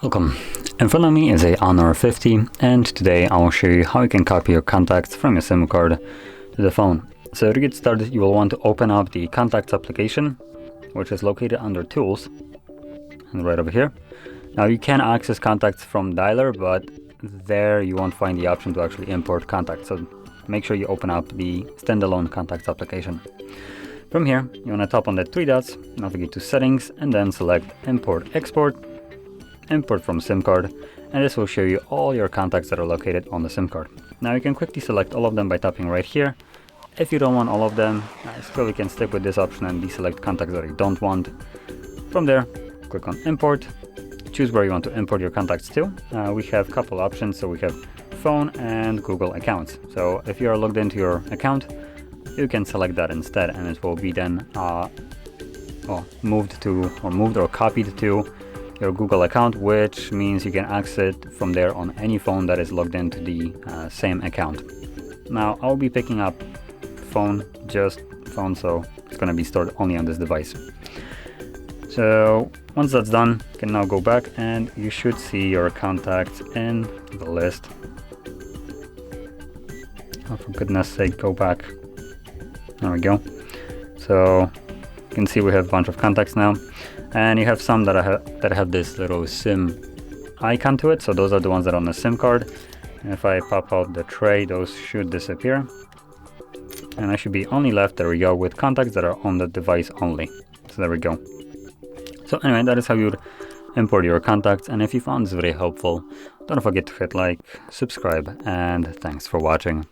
Welcome. In front of me is a Honor 50, and today I will show you how you can copy your contacts from your SIM card to the phone. So to get started, you will want to open up the Contacts application, which is located under Tools and right over here. Now you can access contacts from Dialer, but there you won't find the option to actually import contacts. So make sure you open up the standalone Contacts application. From here, you want to tap on the three dots, navigate to Settings, and then select Import Export, Import from SIM card, and this will show you all your contacts that are located on the SIM card. Now you can quickly select all of them by tapping right here. If you don't want all of them, still you can stick with this option and deselect contacts that you don't want. From there, click on Import, choose where you want to import your contacts to. We have a couple options, so we have phone and Google accounts. So if you are logged into your account, you can select that instead, and it will be then moved or copied to your Google account, which means you can access it from there on any phone that is logged into the same account. Now I'll be picking up just phone, so it's going to be stored only on this device. So once that's done, you can now go back and you should see your contacts in the list. Oh, for goodness sake, go back. There we go. So you can see we have a bunch of contacts now, and you have some that have this little SIM icon to it. So those are the ones that are on the SIM card. And if I pop out the tray, those should disappear. And I should be only left, there we go, with contacts that are on the device only. So there we go. So anyway, that is how you would import your contacts. And if you found this video helpful, don't forget to hit like, subscribe, and thanks for watching.